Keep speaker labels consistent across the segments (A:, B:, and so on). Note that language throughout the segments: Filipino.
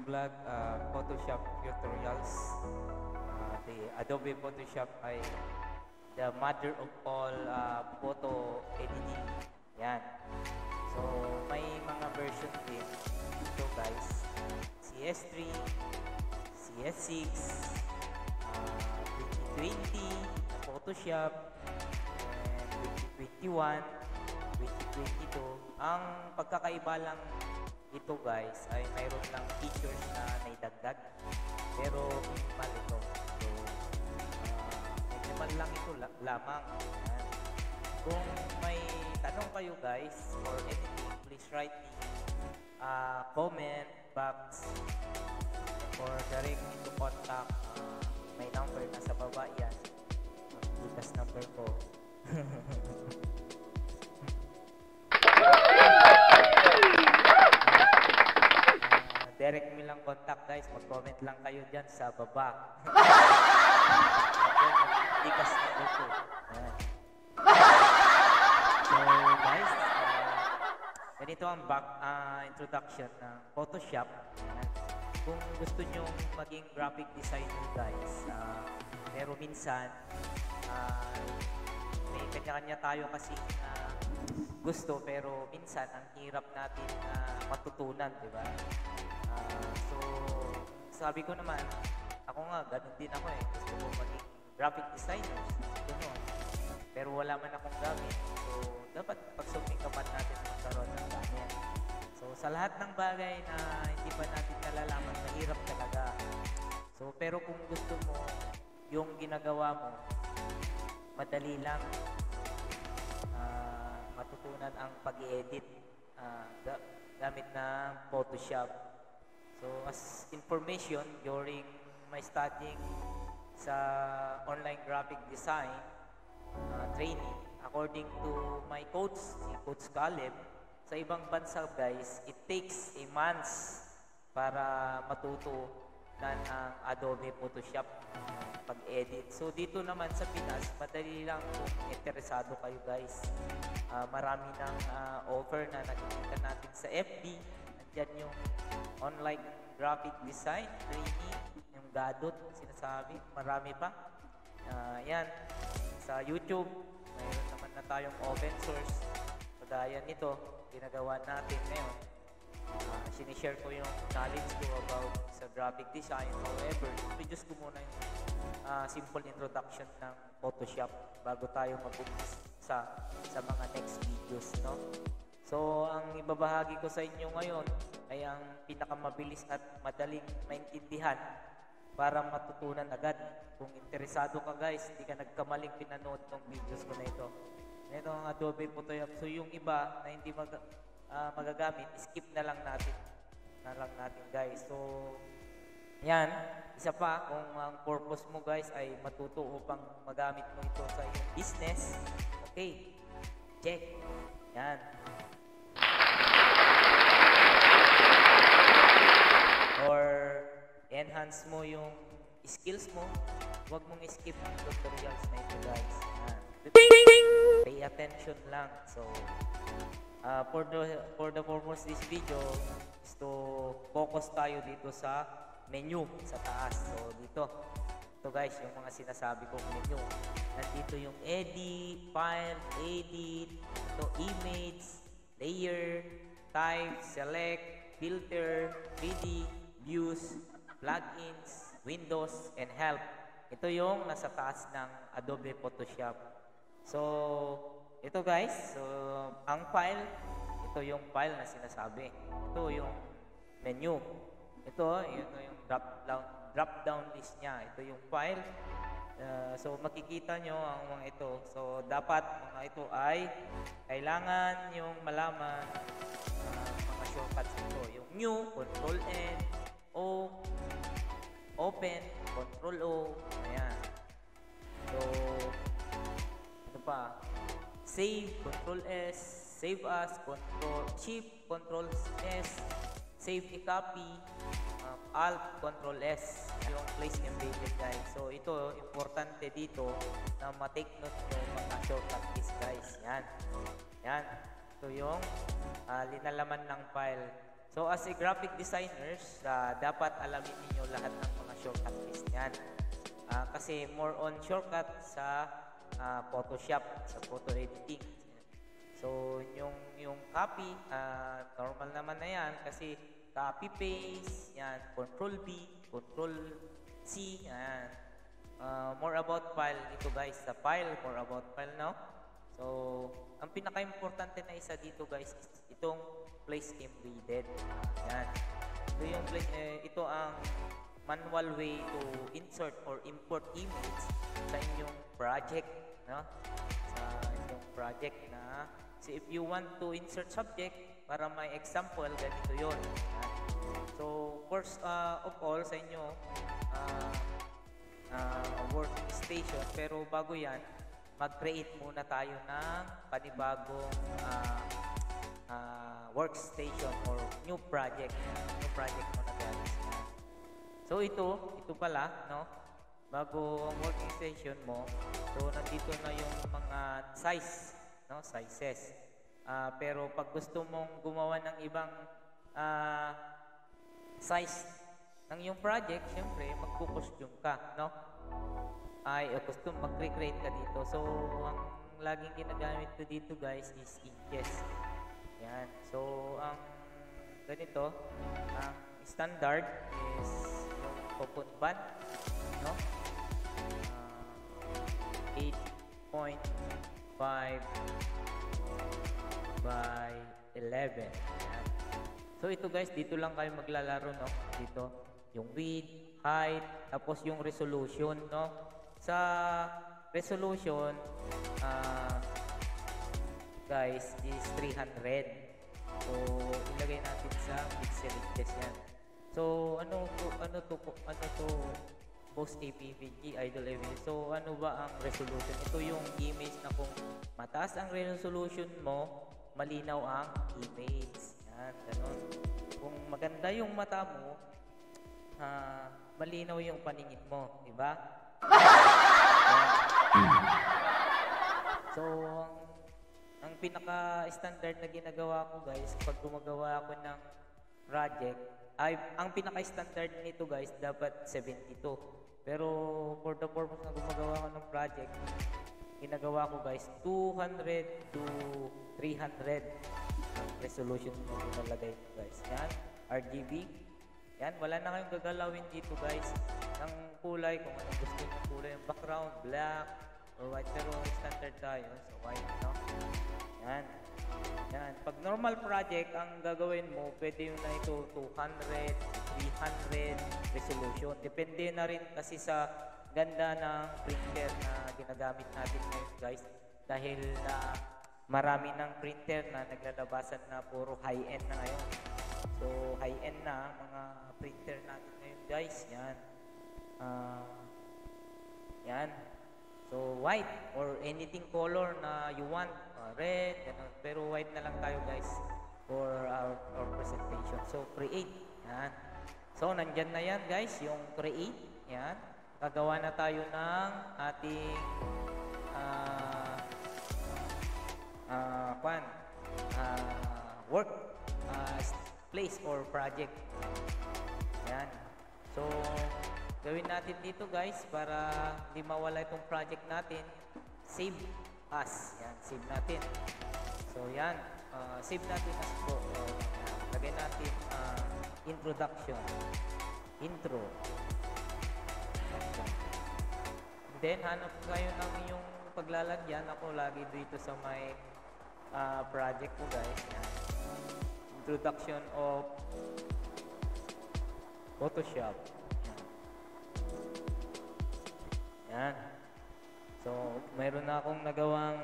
A: vlog, Photoshop tutorials. The Adobe Photoshop ay the mother of all photo editing. Yan. So, may mga version din. Ito guys, CS3, CS6, 2020, Photoshop, and 2021, 2022. Ang pagkakaiba lang ito guys ay mayroon lang features na naidagdag pero minimal ito. So, minimal lang ito lamang. Ayan. Kung may tanong kayo guys or anything, please write me comment box or direct me to contact. May number na sa baba yan. Bukas number ko. Direct me lang contact guys. Mag-comment lang kayo dyan sa baba. Bukas number ko. So guys, ganito ang introduction ng Photoshop. Kung gusto nyo maging graphic designer guys, pero minsan may kanya-kanya tayo kasi gusto pero minsan ang hirap natin matutunan, di ba? So sabi ko naman, ako nga ganun din ako gusto ko maging graphic designer, gano'n. Pero wala man akong gamit, so dapat pagsumikapan natin magkaroon ng gamit. So sa lahat ng bagay na hindi pa natin nalalaman, mahirap talaga. So pero kung gusto mo yung ginagawa mo, madali lang matutunan ang pag-edit gamit ng Photoshop. So as information during my studying sa online graphic design training, according to my coach, si Coach Caleb, sa ibang bansa guys, it takes a month para matuto ang Adobe Photoshop pag-edit. So dito naman sa Pinas, madali lang kung interesado kayo guys. Marami ng offer na nakikita natin sa FB. Nandiyan yung online graphic design training, yung Gadot, sinasabi. Marami pa. Yan. Sa YouTube, mayroon naman na tayong open source. Kagaya nito, ginagawa natin ngayon. Sinishare ko yung knowledge ko about sa graphic design. However, introduce ko muna yung simple introduction ng Photoshop bago tayo mag-umpisa sa mga next videos, no? So, ang ibabahagi ko sa inyo ngayon ay ang pinakamabilis at madaling maintindihan para matutunan agad. Kung interesado ka guys, hindi ka nagkamaling pinanood ng videos ko na ito. Ito ang Adobe Photoshop. So, yung iba na hindi magagamit, skip na lang natin guys. So, yan. Isa pa, kung ang purpose mo guys ay matuto upang magamit mo ito sa iyong business, okay, check. Yan. Or enhance mo yung skills mo, huwag mong skip ang tutorials na ito guys. Pay attention lang. So, for the purpose of this video is to focus tayo dito sa menu sa taas. So dito guys, yung mga sinasabi kong menu. Nandito yung edit, file, edit, ito image, layer, type, select, filter, 3D, views, plugins, windows, and help. Ito yung nasa taas ng Adobe Photoshop. So ito guys, so ang file, ito yung file na sinasabi. Ito yung menu. Ito yung drop down list niya. Ito yung file. So makikita nyo ang mga ito. So dapat mga ito ay kailangan yung malaman mga shortcuts ito. Yung new, Control N, O, open, Control O. Ayan. So ito pa. Save, Control S, save as, Shift, Control S, save a copy, Alt, Control S, yung place embedded guys. So ito, importante dito na ma-take note yung mga shortcut keys guys. Yan. Yan. Ito yung linalaman ng file. So as a graphic designers, dapat alamin niyo lahat ng mga shortcut keys niyan. Kasi more on shortcut sa Photoshop, sa photo editing. So yung copy, normal naman na yan kasi copy paste, yan, control B, control C, yan. More about file ito guys, sa file, more about file now. So ang pinaka-importante na isa dito guys is itong place embedded. Yan. Ito ang manual way to insert or import image sa inyong project, no? Sa inyong project na so if you want to insert subject para may example, ganito 'yon. So first of all sa inyo workstation, pero bago 'yan, mag-create muna tayo ng panibagong workstation or new project. New project muna guys. So ito pala, no? Bago ang working station mo, so nandito na yung mga size, no? Sizes. Pero pag gusto mong gumawa ng ibang size ng yung project, syempre magko-costume ka, no? Costume, mag-create ka dito. So ang laging ginagamit ko dito guys is inches. Yan. So ang ganito, ang standard is coupon band, no? 8.5 by 11. Ayan. So ito guys, dito lang kayo maglalaro, no? Dito, yung width, height, tapos yung resolution, no? Sa resolution, guys, is 300. So ilagay natin sa pixel inches yan. So, ano to, Boss APVG, Idol AV. So, ano ba ang resolution? Ito yung image na kung mataas ang resolution mo, malinaw ang image. Yan, ganun. Kung maganda yung mata mo, malinaw yung paningin mo. Diba? So, ang pinaka-standard na ginagawa ko guys, pag gumagawa ako ng project, ang pinaka-standard nito guys, dapat 72. Pero for the purpose na gumagawa ko ng project, ginagawa ko guys, 200 to 300 ang resolution mo nalagay guys. Yan, RGB. Yan, wala na kayong gagalawin dito guys. Ang kulay, kung ano gusto ng kulay, yung background, black or white. Pero standard tayo, so white, no? Yan. Yan. Pag normal project, ang gagawin mo, pwede yung na ito 200, 300 resolution. Depende na rin kasi sa ganda ng printer na ginagamit natin ngayon guys. Dahil marami ng printer na naglalabasan na puro high-end na ngayon. So high-end na mga printer natin ngayon guys. Yan. Yan. So white or anything color na you want. Red, ganun. Pero white na lang tayo guys for our presentation. So create. Yan. So nandyan na yan guys, yung create. Yan. Gagawa na tayo ng ating work place or project. Yan. So gawin natin dito guys para hindi mawala itong project natin. Save as. Yan, save natin. So yan, save natin as po. Lagay natin introduction. Intro. And then hanap kayo ng inyong paglalagyan. Ako lagi dito sa may project ko guys. Yan. Introduction of Photoshop. Yan. So, mayroon na akong nagawang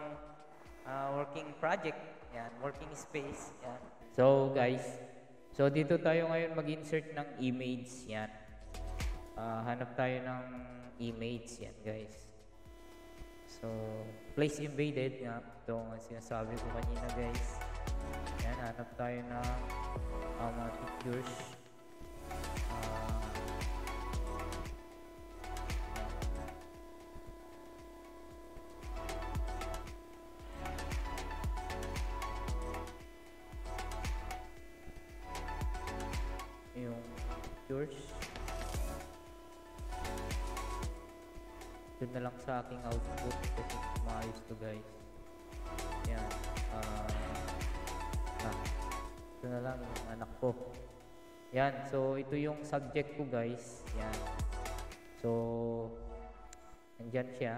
A: working project. Yan, working space. Yan. So, guys, so dito tayo ngayon mag-insert ng image. Yan. Hanap tayo ng image. Yan, guys. So, place embedded. Yan. Ito ang sinasabi ko kanina, guys. Yan, hanap tayo ng mga pictures. pictures. Doon na lang sa aking output kasi maayos to guys. Yan. Ito na lang yung anak ko. Yan. So, ito yung subject ko guys. Yan. So, nandyan siya.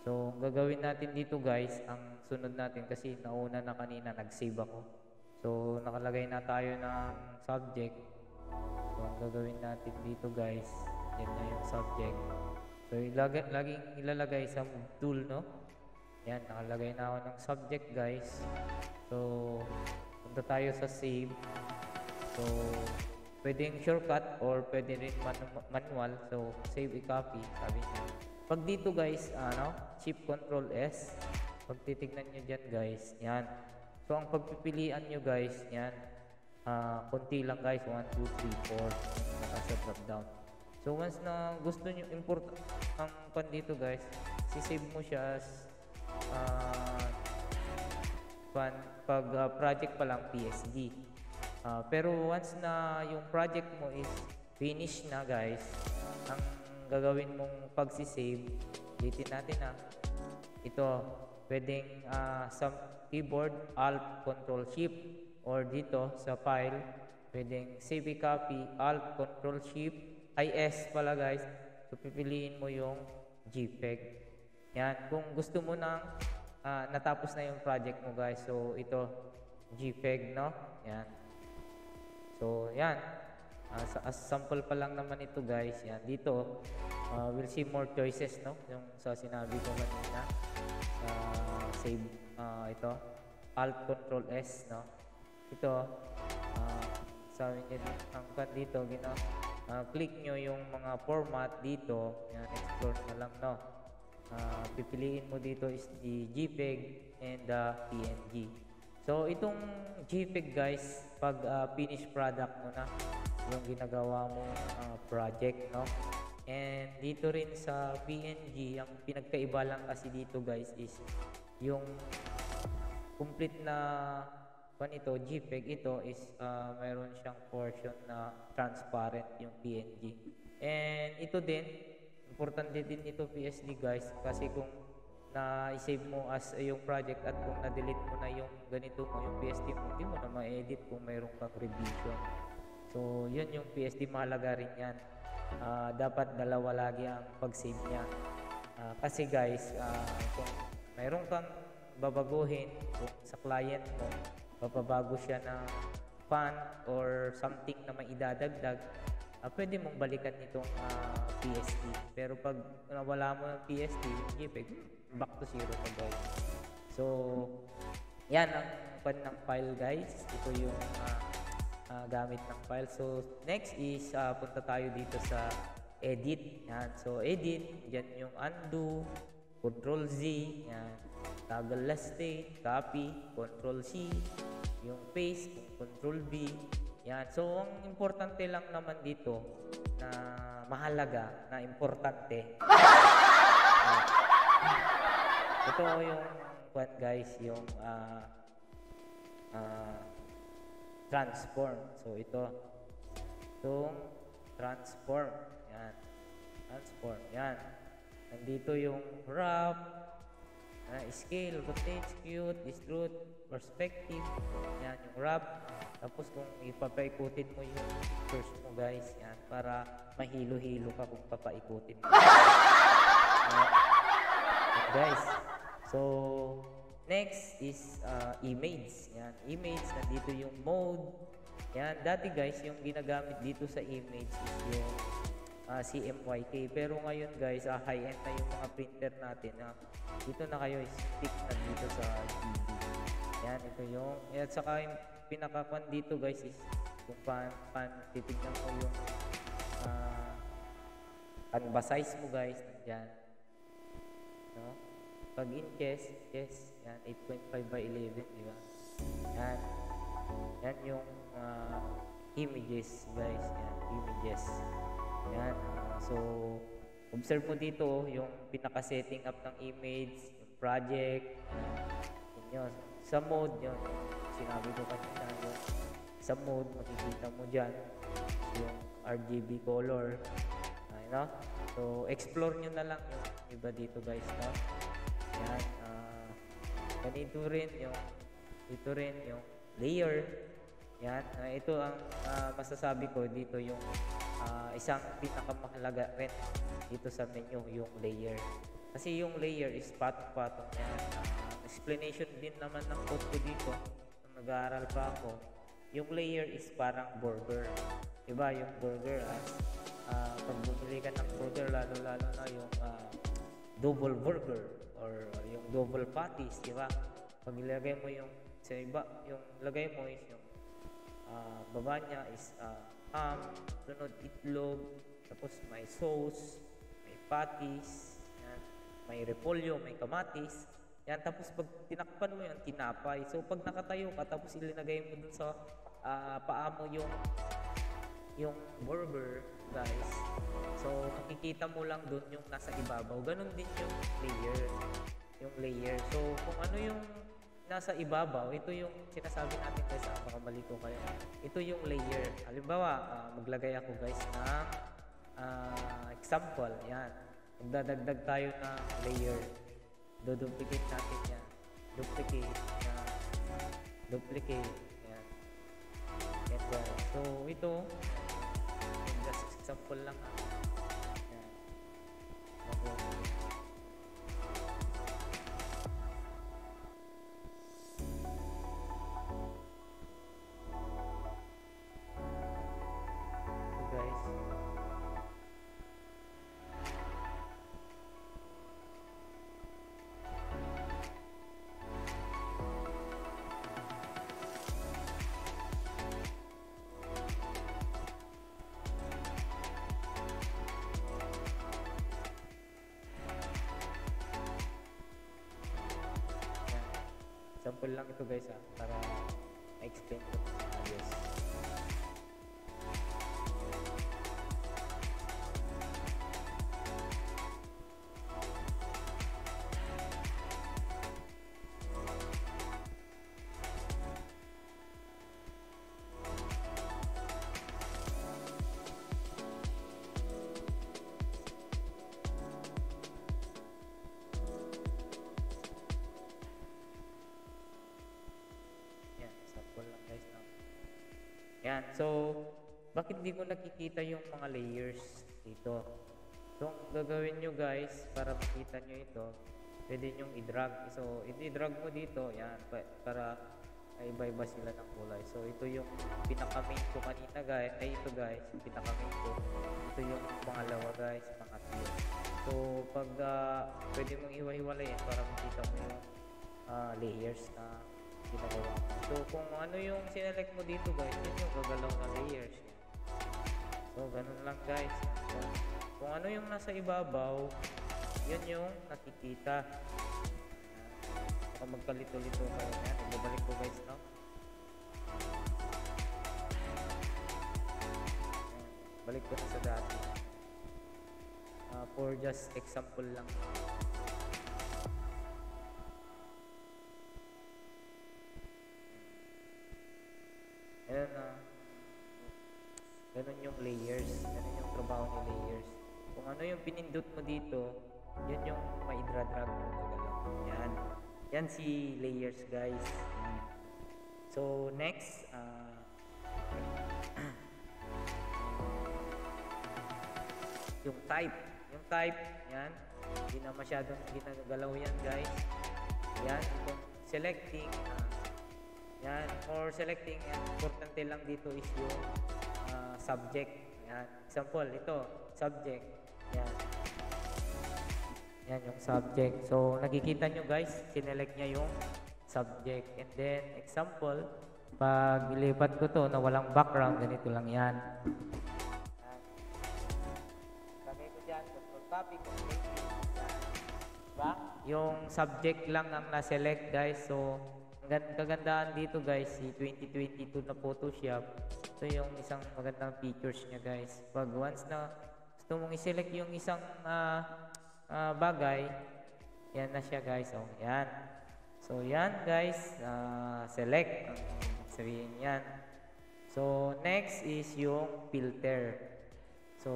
A: So, ang gagawin natin dito guys, ang sunod natin kasi nauna na kanina, nag-save ako. So, nakalagay na tayo ng subject. So, ang gagawin natin dito guys, yan na yung subject. So, laging ilalagay sa tool, no? Yan, nakalagay na ako ng subject guys. So, punta tayo sa save. So, pwedeng shortcut or pwede rin manual. So, save a copy, sabi niya. Pag dito guys, Shift Control S. Pag titignan nyo dyan guys, yan. So, ang pagpipilian nyo guys, yan. Konti lang guys, 1, 2, 3, 4. Nasa drop down. So, once na gusto nyo import ang pan dito guys, sisave mo siya as pag project pa lang PSD. Pero once na yung project mo is finished na guys, ang gagawin mong pagsisave, ulitin natin ito, pwedeng sa keyboard, Alt, Control, Shift, or dito sa file, pwedeng save a copy, Alt, Control, Shift, IS pala guys. So, pipiliin mo yung JPEG. Yan, kung gusto mo nang natapos na yung project mo guys. So, ito, JPEG, no? Yan. So, yan. As sample pa lang naman ito guys. Yan, dito, we'll see more choices, no? Yung sa sinabi ko kanina. Save, ito, Alt, Control, S, no? Ito, sabi niya, ang dito, click nyo yung mga format dito. Yan, explore na lang, no? Pipiliin mo dito is the JPEG and the PNG. So, itong JPEG guys, pag finished product mo na yung ginagawa mo project, no? And dito rin sa PNG, ang pinagkaiba lang kasi dito guys is yung complete na ito, JPEG, ito is mayroon siyang portion na transparent yung PNG. And ito din, importante din ito PSD guys, kasi kung na-save mo as yung project at kung na-delete mo na yung ganito mo, yung PSD mo, hindi mo na ma-edit kung mayroon kang revision. So, yun yung PSD, mahalaga rin yan. Dapat dalawa lagi ang pag-save niya. Kasi guys, kung mayroon kang babaguhin kung sa client mo, papabago siya ng font or something na maidadagdag, pwede mong balikan itong PSD. Pero pag nawala mo ng PSD, yung JPEG, back to zero na guys. So, yan ang pan ng file guys. Ito yung gamit ng file. So, next is punta tayo dito sa edit. Yan. So, edit, dyan yung undo, Control Z, yan. Toggle last state, copy, Control C, yung paste, Control V. Yan. So, ang importante lang naman dito na mahalaga, na importante. Ito yung what guys, yung transform. So, ito. Itong transform. Yan. Transform. Yan. Nandito yung wrap, scale, rotate, skew, distort, perspective. Yan, yung wrap. Tapos kung ipapaikutin mo yung pictures mo guys, yan, para mahilo-hilo ka kung papaikutin mo. Yan, guys. So, next is image. Yan, image, nandito yung mode. Yan, dati guys, yung ginagamit dito sa image is yung CMYK. Pero ngayon guys, high-end na yung mga printer natin. Dito na kayo, stick na dito sa GB. Yan, ito yung, at saka yung pinakakuan dito guys is kung titignan mo yung canvas size mo guys, nandyan. No? Pag inches, yan, 8.5 by 11, di ba? Yan. Yan yung images guys, yan, images. Yan. So, observe mo dito yung pinaka-setting up ng image, yung project, yun. Sa mode, yun. Sinabi ko kanina yun. Sa mode, makikita mo dyan yung RGB color. No? So, explore nyo na lang yung iba dito guys, no? Yan, ganito rin yung, dito rin yung layer. Yan, ito ang masasabi ko dito yung isang pinakamahalaga rin dito sa menu, yung layer. Kasi yung layer is patong-patong yan. Explanation din naman ng code ko dito, nung nag-aaral pa ako. Yung layer is parang burger. Diba, yung burger, pag bumili ka ng burger, lalo-lalo na yung double burger or yung double patties, di ba? Pag ilagay mo yung sa iba, yung lagay mo is yung baba niya is ham, sunod itlog, tapos may sauce, may patties, yan, may repolyo, may kamatis, yan, tapos pag tinakpan mo yung tinapay. So pag nakatayo ka, tapos ilinagay mo dun sa paa mo yung burger, guys. So, makikita mo lang dun yung nasa ibabaw. Ganon din yung layer. Yung layer. So, kung ano yung nasa ibabaw, ito yung sinasabi natin guys, baka mali ko kayo. Ito yung layer. Halimbawa, maglagay ako guys ng example. Yan. Magdadagdag tayo ng layer. Duplicate natin yan. Duplicate. Yan. Duplicate. Yan. And then, so, ito, just example lang ha. Yan. So guys, example lang ito guys para explain ko ayos. Yan. So, bakit hindi ko nakikita yung mga layers dito? So, ang gagawin nyo guys, para makita nyo ito, pwede nyo i-drag. So, i-drag mo dito, yan, para iba-iba sila ng kulay. So, ito yung pinaka-main ko kanina guys. Ay, ito guys, yung pinaka-main ko. Ito yung pangalawa guys, pangatlo. So, pag pwede mong iwa-hiwalayin para makita mo yung layers na ginagawa. So, kung ano yung sinelect mo dito guys, yun yung gagalaw na layers. So, ganun lang guys. So, kung ano yung nasa ibabaw, yun yung nakikita. Baka magkalito-lito kayo yan. Ibabalik ko guys, no? Balik ko na sa dati. For just example lang. Ayan na. Ganun yung layers. Ganun yung trabaho ni layers. Kung ano yung pinindot mo dito, yun yung maidra-drag mo na galaw. Yan. Yan si layers guys. So next, yung type. Yung type, yan. Hindi na masyadong ginagalaw yan guys. Yan. Kung selecting, yan. For selecting, yan. Importante lang dito is yung subject. Yan. Example, ito. Subject. Yan. Yan yung subject. So, nakikita nyo guys, sinelect niya yung subject. And then, example, pag ilipat ko to na walang background, ganito lang yan. Lagay ko dyan, control copy, control paste. Diba? Yung subject lang ang na-select guys. So, ang kagandaan dito guys, si 2022 na Photoshop. Ito yung isang magandang features niya guys. Pag once na gusto mong i-select yung isang bagay, yan na siya guys. Oh, yan. So yan guys, select ang sabihin yan. So, next is yung filter. So,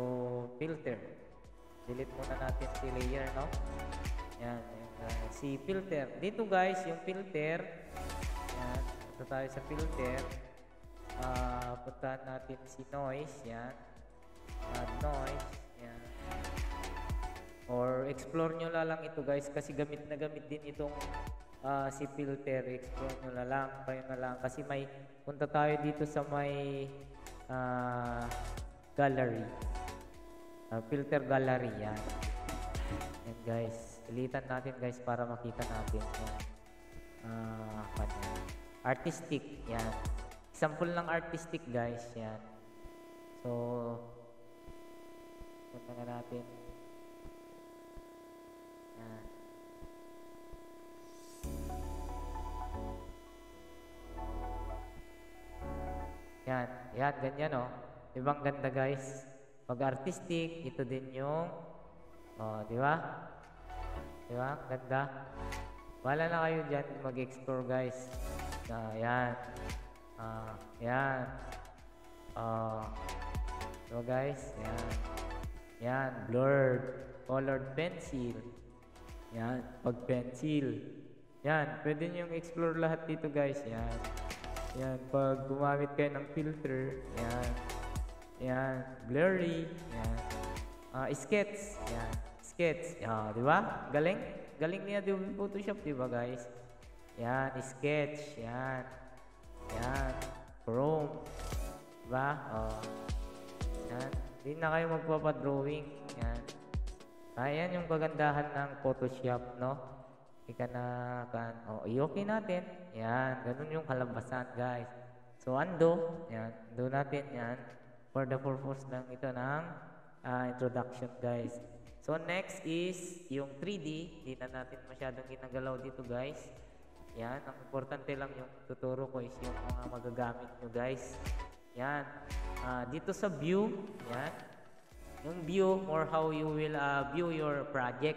A: filter. Delete muna natin si layer, no? Yan, si filter. Dito guys, yung filter. Yan, punta tayo sa filter. Puntahan natin si noise. Yan. Add noise. Yan. Or explore nyo lang ito guys, kasi gamit na gamit din itong si filter. Explore nyo lang, kayo na lang. Kasi may, punta tayo dito sa may gallery. Filter gallery, yan. Yan guys. Ilitan natin guys para makita natin yung artistic, yan. Example ng artistic guys, yan. So, punta nga natin. Yan. Yan, yan, ganyan oh. Ibang ganda guys. Pag artistic, ito din yung di ba? Di ba? Ganda. Wala na kayo dyan mag-explore guys. Yan. Yan. So guys, yan. Yan, blurred. Colored pencil. Yan, pag pencil. Yan, pwede nyo explore lahat dito guys. Yan. Yan, pag gumamit kayo ng filter. Yan. Yan, blurry. Yan. Sketch. Yan. Sketch. Di ba? Galing. Galing niya din Photoshop, di ba guys? Yan, sketch. Yan. Yan. Chrome. Di ba? Yan. Hindi na kayo magpapadrawing. Yan. Ayan yung kagandahan ng Photoshop, no? Ika na kan. I-okay natin. Yan. Ganun yung kalabasan, guys. So, undo. Yan. Undo natin. Yan. For the purpose lang ito ng introduction guys. So next is yung 3D. Hindi na natin masyadong ginagalaw dito guys. Yan, ang importante lang yung tuturo ko is yung mga magagamit nyo guys. Yan, dito sa view, yan, yung view or how you will view your project.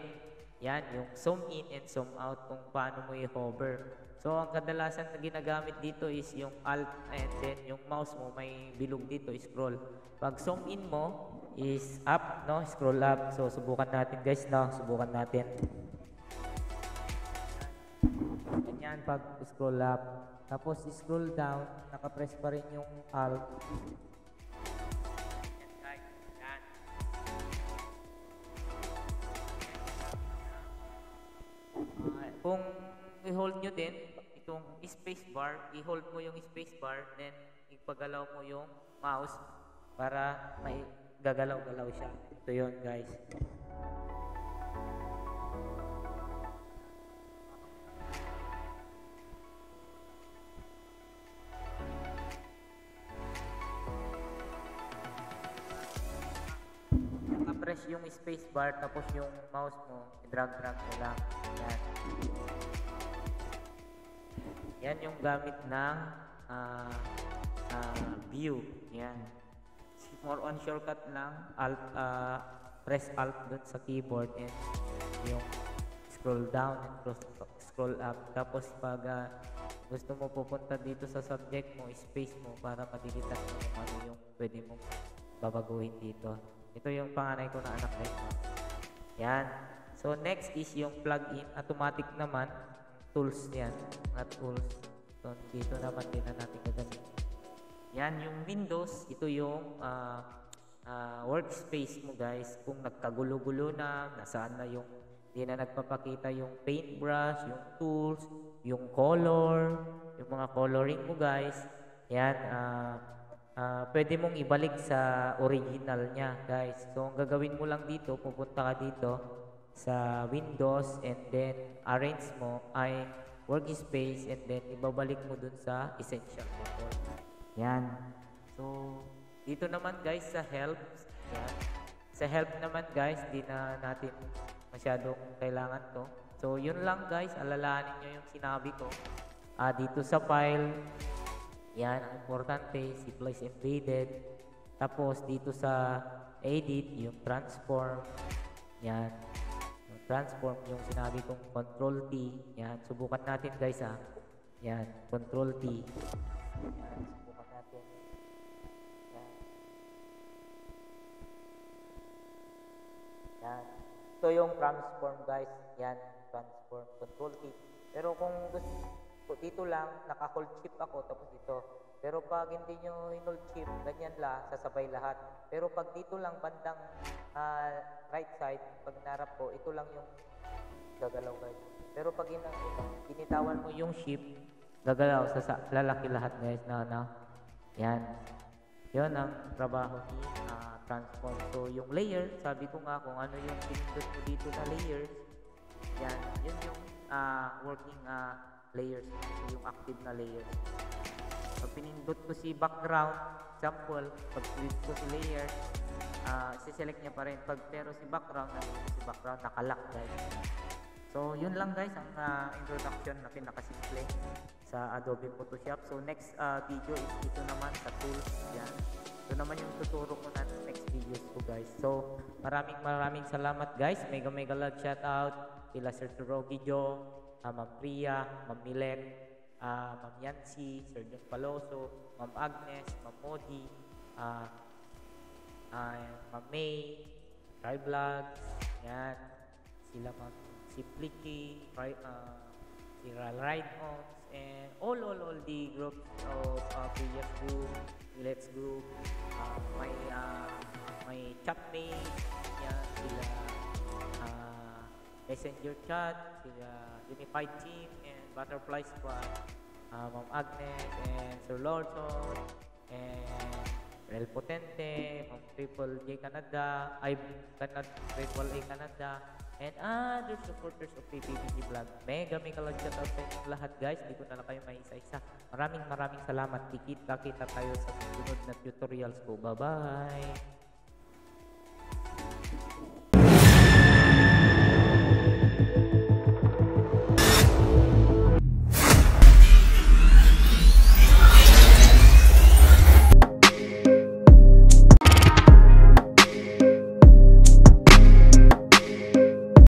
A: Yan, yung zoom in and zoom out kung paano mo i-hover. So, ang kadalasan na ginagamit dito is yung alt and then yung mouse mo may bilog dito, scroll. Pag zoom in mo is up, no? Scroll up. So, subukan natin guys, no? Subukan natin. Ganyan, pag scroll up. Tapos, scroll down, nakapress pa rin yung alt. Kung i-hold nyo din itong space bar, i-hold mo yung space bar, then ipagalaw mo yung mouse para may gagalaw-galaw siya. Ito yun guys. Naka-press yung space bar, tapos yung mouse mo, i-drag-drag mo lang. Yan. Yan yung gamit ng view. Yan. More on shortcut lang. Alt, press Alt dun sa keyboard and yung scroll down and scroll up. Tapos pag gusto mo pupunta dito sa subject mo, space mo para madilitan mo kung ano yung pwede mong babaguhin dito. Ito yung panganay ko na anak guys. Yan. So next is yung plug-in. Automatic naman. Tools yan. At tools. So dito naman din na natin gagawin. Yan yung Windows. Ito yung workspace mo guys. Kung nagkagulo-gulo na, nasaan na yung hindi na nagpapakita yung paintbrush, yung tools, yung color, yung mga coloring mo guys. Yan. Pwede mong ibalik sa original niya guys. So ang gagawin mo lang dito, pupunta ka dito sa Windows and then arrange mo ay workspace and then ibabalik mo dun sa essential mode. Yan. So dito naman guys sa help, yan. Sa help naman guys, di na natin masyadong kailangan to. So yun lang guys, alalahanin nyo yung sinabi ko. Dito sa file, yan, ang importante, si place embedded. Tapos dito sa edit, yung transform. Yan. Yung transform, yung sinabi kong control T. Yan, subukan natin guys Yan, control T. Yan, subukan natin. Yan. So yung transform guys, yan, transform control key. Pero kung gusto dito lang, naka-hold shift ako tapos ito. Pero pag hindi nyo in-hold shift, ganyan lang, sasabay lahat. Pero pag dito lang bandang right side, pag narap ko, ito lang yung gagalaw guys. Pero pag binitawan mo yung shift, gagalaw, lalaki lahat guys na. Yan. Yun ang trabaho ni transform. So yung layer, sabi ko nga kung ano yung pinindot mo dito na layers, yan, yun yung working layers, yung active na layers. Pag pinindot ko si background, example, pag pinindot ko si layer, isi-select niya pa rin. Pero si background, nakalock guys. So, yun lang guys ang introduction na pinakasimple sa Adobe Photoshop. So, next video is ito naman sa tools. Yan. Ito naman yung tuturo ko na next videos ko guys. So, maraming salamat guys. Mega love shout out kila Sir Turogi Joe, Ma'am Priya, Ma'am Milet, Ma'am Yancy, Sir John Paloso, Ma'am Agnes, Ma'am Modi, Ma'am May, Try Vlogs, yan, sila Ma'am Simpliky, sila Ride Ons, and all the groups of previous group, Let's Group, my chatmate, yan, sila Messenger Chat, sila Unified Team, and Butterfly Squad, Ma'am Agnes, and Sir Lordson, and Rel Potente, Ma'am Triple J Canada, Triple A Canada, and other supporters of PPBG Vlog. Mega love shout out sa inyong lahat guys. Hindi ko na kayo may isa-isa. Maraming salamat. Kita tayo sa susunod na tutorials ko. Bye-bye!